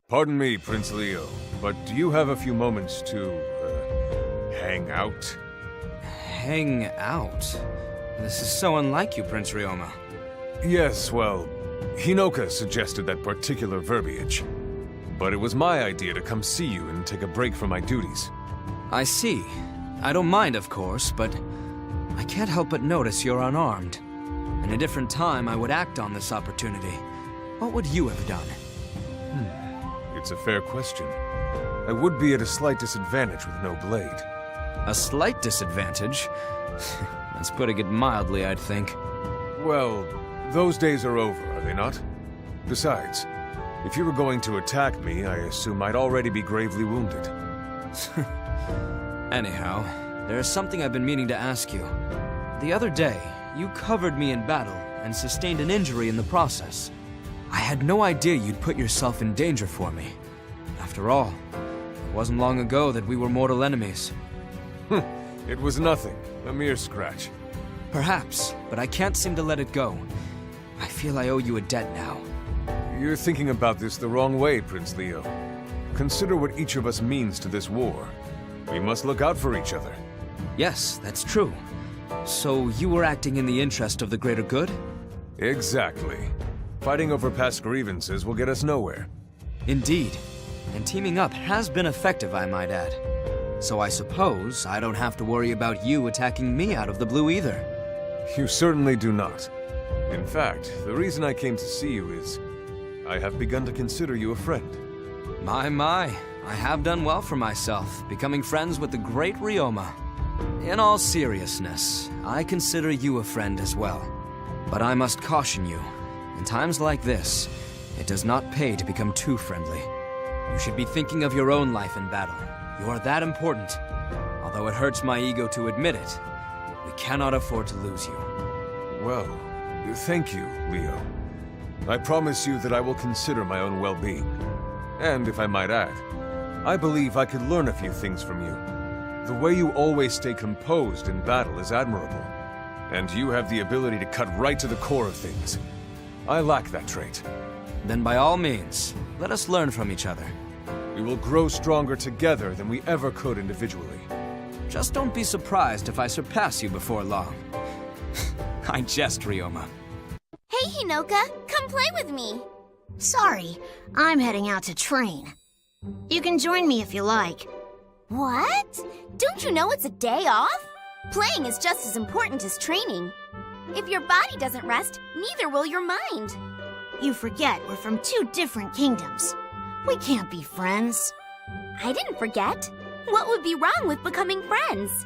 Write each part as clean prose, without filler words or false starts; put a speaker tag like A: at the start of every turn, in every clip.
A: Pardon me, Prince Leo, but do you have a few moments to, hang out?
B: Hang out? This is so unlike you, Prince Ryoma.
A: Yes, well, Hinoka suggested that particular verbiage. But it was my idea to come see you and take a break from my duties.
B: I see. I don't mind, of course, but I can't help but notice you're unarmed. In a different time, I would act on this opportunity. What would you have done?
A: It's a fair question. I would be at a slight disadvantage with no blade.
B: A slight disadvantage? That's putting it mildly, I'd think.
A: Well, those days are over, are they not? Besides, if you were going to attack me, I assume I'd already be gravely wounded.
B: Anyhow, there's something I've been meaning to ask you. The other day, you covered me in battle and sustained an injury in the process. I had no idea you'd put yourself in danger for me. After all, it wasn't long ago that we were mortal enemies.
A: It was nothing, a mere scratch.
B: Perhaps, but I can't seem to let it go. I feel I owe you a debt now.
A: You're thinking about this the wrong way, Prince Leo. Consider what each of us means to this war. We must look out for each other.
B: Yes, that's true. So you were acting in the interest of the greater good?
A: Exactly. Fighting over past grievances will get us nowhere.
B: Indeed. And teaming up has been effective, I might add. So I suppose I don't have to worry about you attacking me out of the blue either.
A: You certainly do not. In fact, the reason I came to see you is I have begun to consider you a friend.
B: My, I have done well for myself, becoming friends with the great Ryoma. In all seriousness, I consider you a friend as well. But I must caution you, in times like this, it does not pay to become too friendly. You should be thinking of your own life in battle. You are that important. Although it hurts my ego to admit it, we cannot afford to lose you.
A: Well, thank you, Leo. I promise you that I will consider my own well-being. And if I might add, I believe I could learn a few things from you. The way you always stay composed in battle is admirable. And you have the ability to cut right to the core of things. I lack that trait.
B: Then by all means, let us learn from each other.
A: We will grow stronger together than we ever could individually.
B: Just don't be surprised if I surpass you before long. I jest, Ryoma.
C: Hey, Hinoka, come play with me.
D: Sorry, I'm heading out to train. You can join me if you like.
C: What? Don't you know it's a day off? Playing is just as important as training. If your body doesn't rest, neither will your mind.
D: You forget we're from two different kingdoms. We can't be friends.
C: I didn't forget. What would be wrong with becoming friends?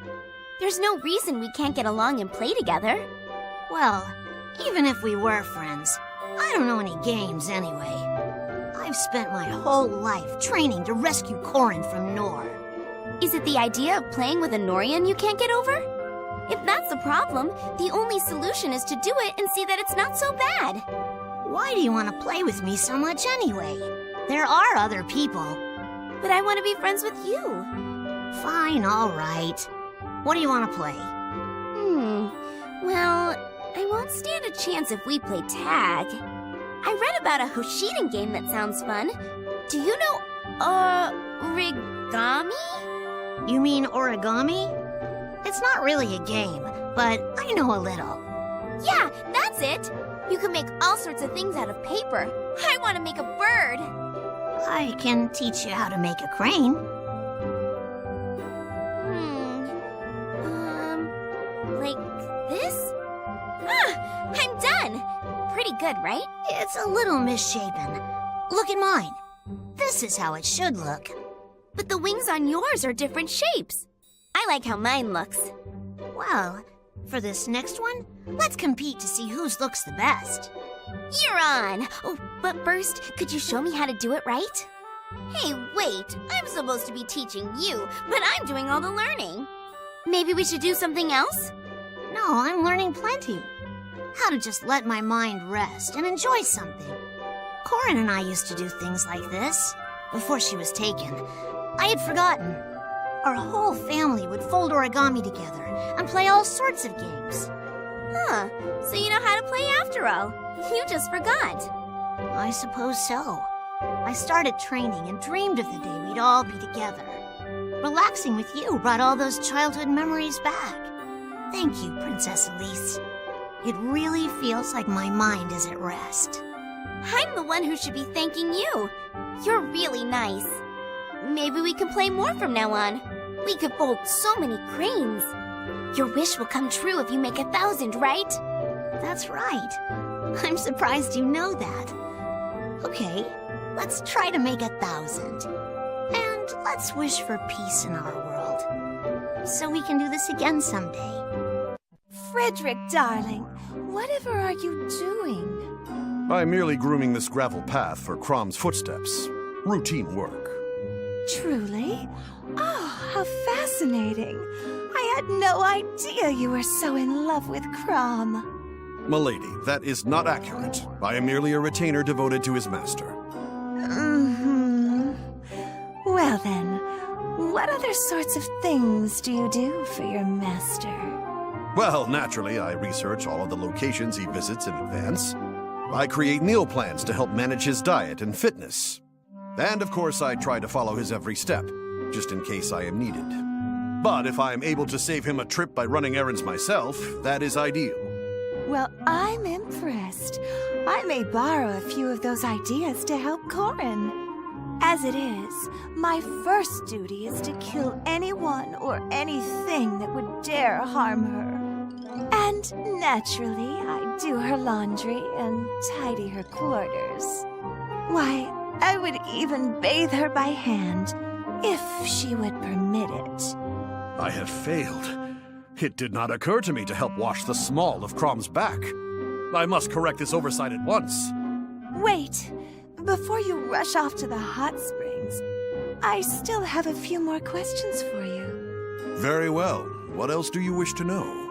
C: There's no reason we can't get along and play together.
D: Well, even if we were friends, I don't know any games anyway. I've spent my whole life training to rescue Korin from Nor.
C: Is it the idea of playing with a Norian you can't get over? If that's the problem, the only solution is to do it and see that it's not so bad.
D: Why do you want to play with me so much anyway? There are other people.
C: But I want to be friends with you.
D: Fine, all right. What do you want to play?
C: Well, I won't stand a chance if we play tag. I read about a Hoshiden game that sounds fun. Do you know, origami?
D: You mean origami? It's not really a game, but I know a little.
C: Yeah, that's it. You can make all sorts of things out of paper. I want to make a bird.
D: I can teach you how to make a crane.
C: Like this? Ah, I'm done. Pretty good, right?
D: It's a little misshapen. Look at mine. This is how it should look.
C: But the wings on yours are different shapes. I like how mine looks.
D: Well, for this next one, let's compete to see whose looks the best.
C: You're on! Oh, but first, could you show me how to do it right? Hey, wait! I'm supposed to be teaching you, but I'm doing all the learning. Maybe we should do something else?
D: No, I'm learning plenty. How to just let my mind rest and enjoy something. Korin and I used to do things like this before she was taken. I had forgotten. Our whole family would fold origami together and play all sorts of games.
C: Huh, so you know how to play after all. You just forgot.
D: I suppose so. I started training and dreamed of the day we'd all be together. Relaxing with you brought all those childhood memories back. Thank you, Princess Elise. It really feels like my mind is at rest.
C: I'm the one who should be thanking you. You're really nice. Maybe we can play more from now on. We could fold so many cranes. Your wish will come true if you make 1,000, right?
D: That's right. I'm surprised you know that. Okay, let's try to make 1,000. And let's wish for peace in our world. So we can do this again someday.
E: Frederick, darling, whatever are you doing?
F: I'm merely grooming this gravel path for Crom's footsteps. Routine work.
E: Truly? Oh, how fascinating. I had no idea you were so in love with Crom.
F: Milady, that is not accurate. I am merely a retainer devoted to his master.
E: Mm-hmm. Well then, what other sorts of things do you do for your master?
F: Well, naturally, I research all of the locations he visits in advance. I create meal plans to help manage his diet and fitness. And of course, I try to follow his every step, just in case I am needed. But if I am able to save him a trip by running errands myself, that is ideal.
E: Well, I'm impressed. I may borrow a few of those ideas to help Corin. As it is, my first duty is to kill anyone or anything that would dare harm her. And naturally, I do her laundry and tidy her quarters. Why, I would even bathe her by hand, if she would permit it.
F: I have failed. It did not occur to me to help wash the small of Crom's back. I must correct this oversight at once.
E: Wait, before you rush off to the hot springs, I still have a few more questions for you.
F: Very well. What else do you wish to know?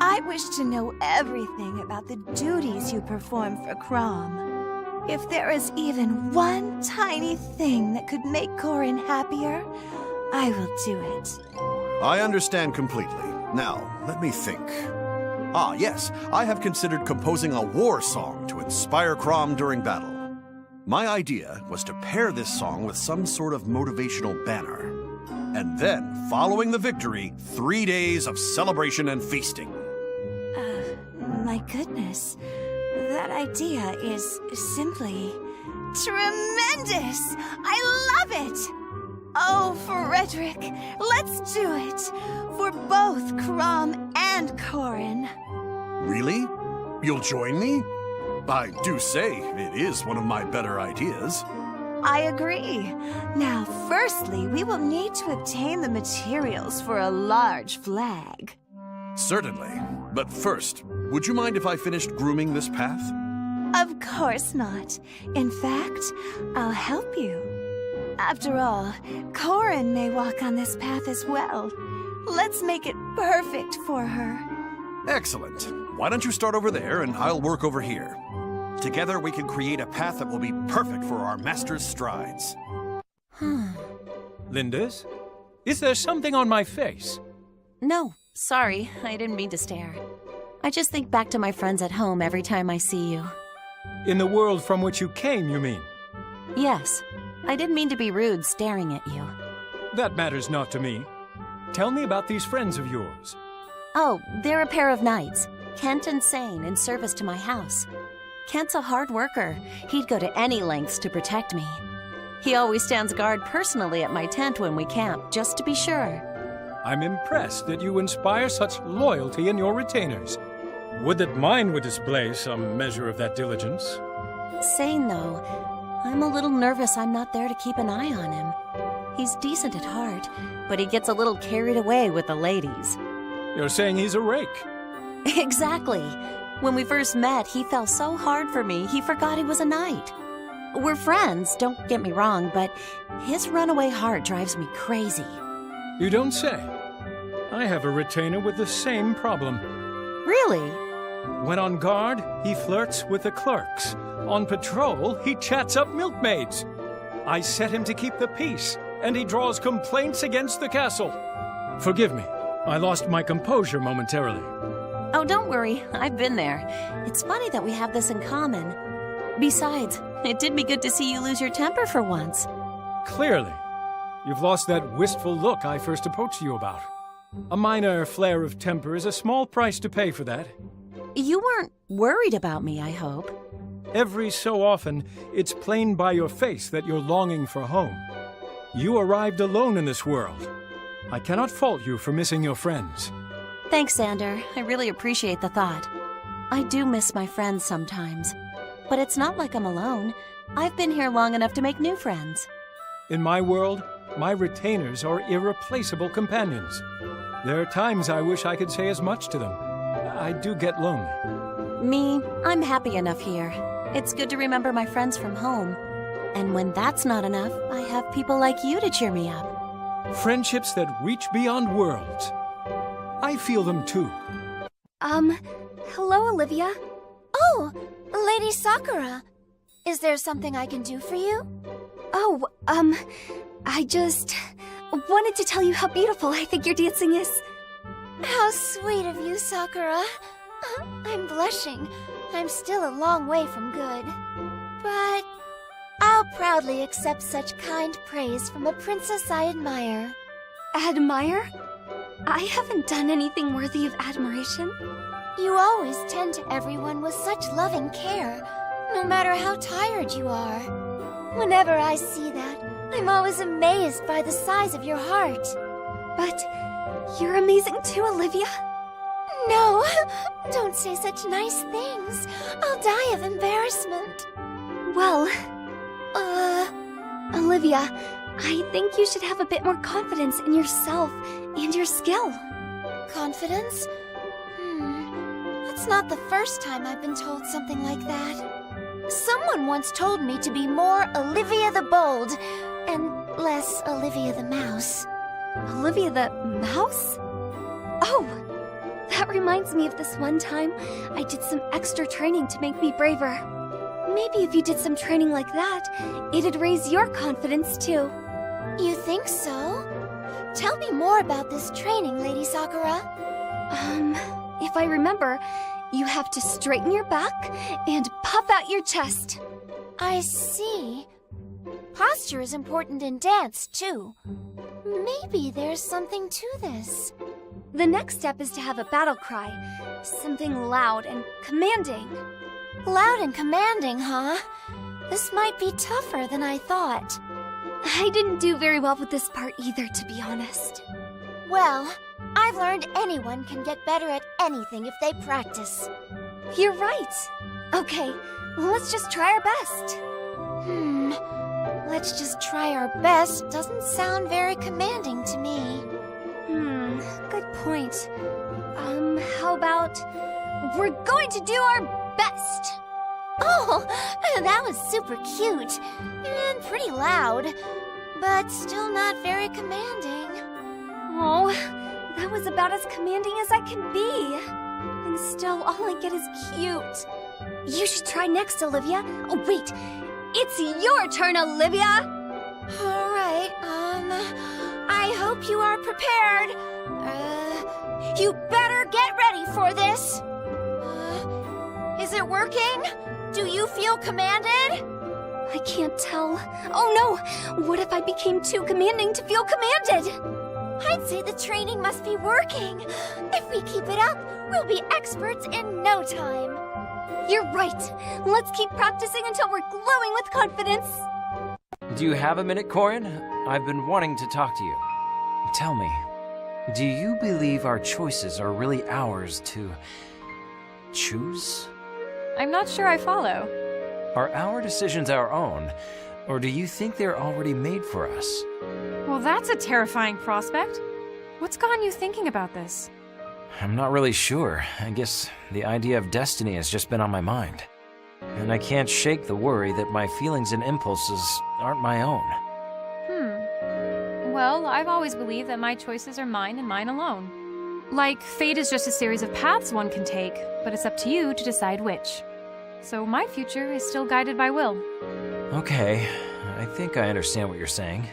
E: I wish to know everything about the duties you perform for Crom. If there is even one tiny thing that could make Corin happier, I will do it.
F: I understand completely. Now, let me think. Ah, yes, I have considered composing a war song to inspire Crom during battle. My idea was to pair this song with some sort of motivational banner. And then, following the victory, 3 days of celebration and feasting.
E: My goodness. That idea is simply tremendous! I love it! Oh, Frederick, let's do it! For both Crom and Corin.
F: Really? You'll join me? I do say it is one of my better ideas.
E: I agree. Now, firstly, we will need to obtain the materials for a large flag.
F: Certainly. But first, would you mind if I finished grooming this path?
E: Of course not. In fact, I'll help you. After all, Corin may walk on this path as well. Let's make it perfect for her.
F: Excellent. Why don't you start over there and I'll work over here. Together we can create a path that will be perfect for our master's strides.
G: Lindis? Is there something on my face?
H: No, sorry, I didn't mean to stare. I just think back to my friends at home every time I see you.
G: In the world from which you came, you mean?
H: Yes, I didn't mean to be rude staring at you.
G: That matters not to me. Tell me about these friends of yours.
H: Oh, they're a pair of knights, Kent and Sane, in service to my house. Kent's a hard worker. He'd go to any lengths to protect me. He always stands guard personally at my tent when we camp, just to be sure.
G: I'm impressed that you inspire such loyalty in your retainers. Would that mine would display some measure of that diligence.
H: Sane, though, I'm a little nervous I'm not there to keep an eye on him. He's decent at heart, but he gets a little carried away with the ladies.
G: You're saying he's a rake?
H: Exactly. When we first met, he fell so hard for me, he forgot he was a knight. We're friends, don't get me wrong, but his runaway heart drives me crazy.
G: You don't say. I have a retainer with the same problem.
H: Really?
G: When on guard, he flirts with the clerks. On patrol, he chats up milkmaids. I set him to keep the peace, and he draws complaints against the castle. Forgive me, I lost my composure momentarily.
H: Oh, don't worry, I've been there. It's funny that we have this in common. Besides, It did me good to see you lose your temper for once.
G: Clearly. You've lost that wistful look I first approached you about. A minor flare of temper is a small price to pay for that.
H: You weren't worried about me, I hope.
G: Every so often, it's plain by your face that you're longing for home. You arrived alone in this world. I cannot fault you for missing your friends.
H: Thanks, Xander. I really appreciate the thought. I do miss my friends sometimes. But it's not like I'm alone. I've been here long enough to make new friends.
G: In my world, my retainers are irreplaceable companions. There are times I wish I could say as much to them. I do get lonely.
H: Me, I'm happy enough here. It's good to remember my friends from home. And when that's not enough, I have people like you to cheer me up.
G: Friendships that reach beyond worlds. I feel them too.
C: Hello, Olivia. Oh, Lady Sakura. Is there something I can do for you? Oh, I just wanted to tell you how beautiful I think your dancing is. How sweet of you, Sakura. I'm blushing. I'm still a long way from good. But I'll proudly accept such kind praise from a princess I admire. Admire? I haven't done anything worthy of admiration. You always tend to everyone with such loving care, no matter how tired you are. Whenever I see that, I'm always amazed by the size of your heart. But you're amazing too, Olivia. No, don't say such nice things. I'll die of embarrassment. Well, Olivia, I think you should have a bit more confidence in yourself and your skill. Confidence? That's not the first time I've been told something like that. Someone once told me to be more Olivia the Bold and less Olivia the Mouse. Olivia the Mouse? Oh, that reminds me of this one time I did some extra training to make me braver. Maybe if you did some training like that, it'd raise your confidence too. You think so? Tell me more about this training, Lady Sakura. If I remember, you have to straighten your back and puff out your chest. I see. Posture is important in dance, too. Maybe there's something to this. The next step is to have a battle cry. Something loud and commanding. Loud and commanding, huh? This might be tougher than I thought. I didn't do very well with this part either, to be honest. Well, I've learned anyone can get better at anything if they practice. You're right. Okay, let's just try our best. Let's just try our best doesn't sound very commanding to me. Good point. How about we're going to do our best? Oh, that was super cute and pretty loud, but still not very commanding. Oh, that was about as commanding as I can be. And still, all I get is cute. You should try next, Olivia. Oh, wait. It's your turn, Olivia. All right, I hope you are prepared. You better get ready for this. Is it working? Do you feel commanded? I can't tell. Oh no! What if I became too commanding to feel commanded? I'd say the training must be working. If we keep it up, we'll be experts in no time. You're right. Let's keep practicing until we're glowing with confidence.
B: Do you have a minute, Corin? I've been wanting to talk to you. Tell me, do you believe our choices are really ours to choose?
I: I'm not sure I follow.
B: Are our decisions our own, or do you think they're already made for us?
I: Well, that's a terrifying prospect. What's gotten you thinking about this?
B: I'm not really sure. I guess the idea of destiny has just been on my mind. And I can't shake the worry that my feelings and impulses aren't my own.
I: Well, I've always believed that my choices are mine and mine alone. Like, fate is just a series of paths one can take, but it's up to you to decide which. So my future is still guided by will.
B: Okay, I think I understand what you're saying.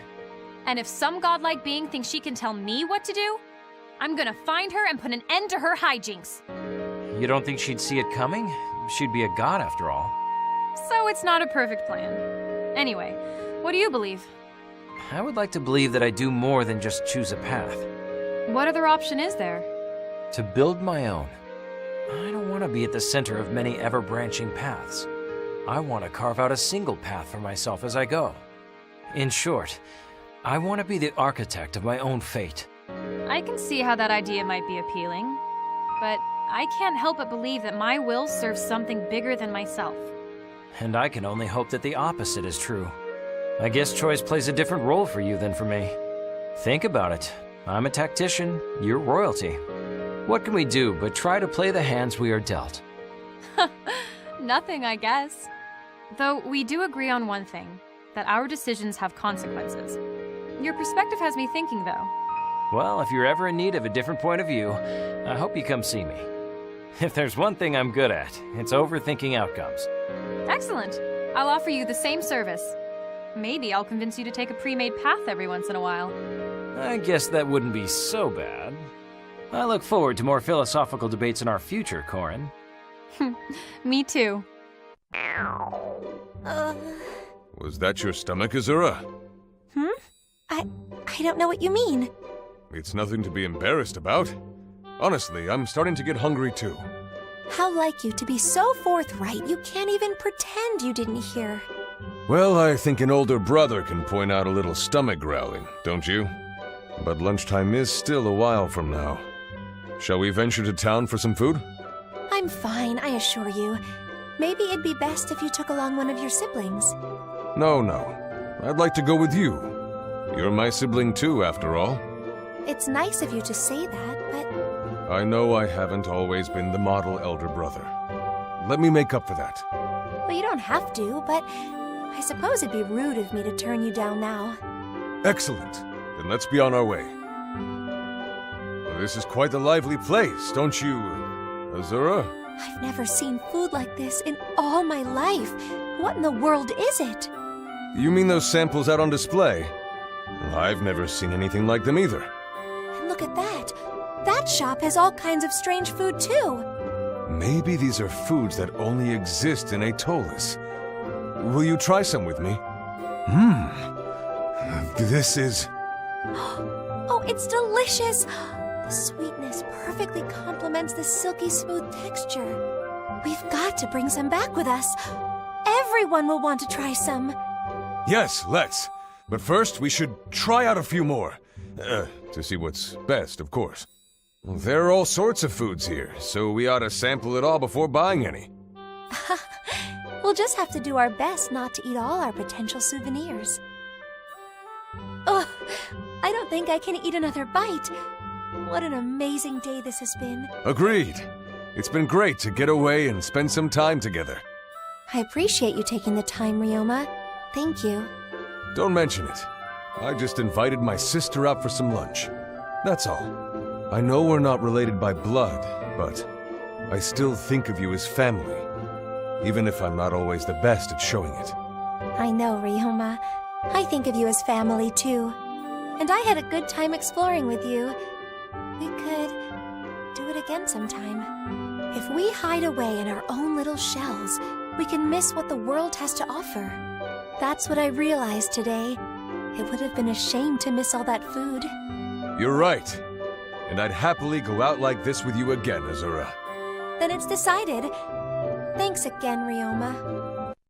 I: And if some godlike being thinks she can tell me what to do, I'm gonna find her and put an end to her hijinks.
B: You don't think she'd see it coming? She'd be a god after all.
I: So it's not a perfect plan. Anyway, what do you believe?
B: I would like to believe that I do more than just choose a path.
I: What other option is there?
B: To build my own. I don't want to be at the center of many ever-branching paths. I want to carve out a single path for myself as I go. In short, I want to be the architect of my own fate.
I: I can see how that idea might be appealing, but I can't help but believe that my will serves something bigger than myself.
B: And I can only hope that the opposite is true. I guess choice plays a different role for you than for me. Think about it. I'm a tactician, you're royalty. What can we do but try to play the hands we are dealt?
I: Nothing, I guess. Though we do agree on one thing, that our decisions have consequences. Your perspective has me thinking, though.
B: Well, if you're ever in need of a different point of view, I hope you come see me. If there's one thing I'm good at, it's overthinking outcomes.
I: Excellent. I'll offer you the same service. Maybe I'll convince you to take a pre-made path every once in a while.
B: I guess that wouldn't be so bad. I look forward to more philosophical debates in our future, Corin.
I: Me too.
A: Was that your stomach, Azura?
E: I don't know what you mean.
A: It's nothing to be embarrassed about. Honestly, I'm starting to get hungry too.
E: How like you to be so forthright you can't even pretend you didn't hear.
A: Well, I think an older brother can point out a little stomach growling, don't you? But lunchtime is still a while from now. Shall we venture to town for some food?
E: I'm fine, I assure you. Maybe it'd be best if you took along one of your siblings.
A: No. I'd like to go with you. You're my sibling too, after all.
E: It's nice of you to say that, but
A: I know I haven't always been the model elder brother. Let me make up for that.
E: well, you don't have to, but I suppose it'd be rude of me to turn you down now.
A: Excellent. Then let's be on our way. This is quite a lively place, don't you, Azura?
E: I've never seen food like this in all my life. What in the world is it?
A: You mean those samples out on display? Well, I've never seen anything like them either.
E: And look at that. That shop has all kinds of strange food, too.
A: Maybe these are foods that only exist in Atolis. Will you try some with me? This is...
E: Oh, it's delicious. The sweetness perfectly complements the silky smooth texture. We've got to bring some back with us. Everyone will want to try some.
A: Yes, let's. But first, we should try out a few more. To see what's best, of course. Well, there are all sorts of foods here, so we ought to sample it all before buying any.
E: We'll just have to do our best not to eat all our potential souvenirs. Ugh, I don't think I can eat another bite. What an amazing day this has been.
A: Agreed. It's been great to get away and spend some time together.
E: I appreciate you taking the time, Ryoma. Thank you.
A: Don't mention it. I just invited my sister out for some lunch. That's all. I know we're not related by blood, but I still think of you as family, even if I'm not always the best at showing it.
E: I know, Ryoma. I think of you as family, too. And I had a good time exploring with you. We could do it again sometime. If we hide away in our own little shells, we can miss what the world has to offer. That's what I realized today. It would have been a shame to miss all that food.
A: You're right. And I'd happily go out like this with you again, Azura.
E: Then it's decided. Thanks again, Ryoma.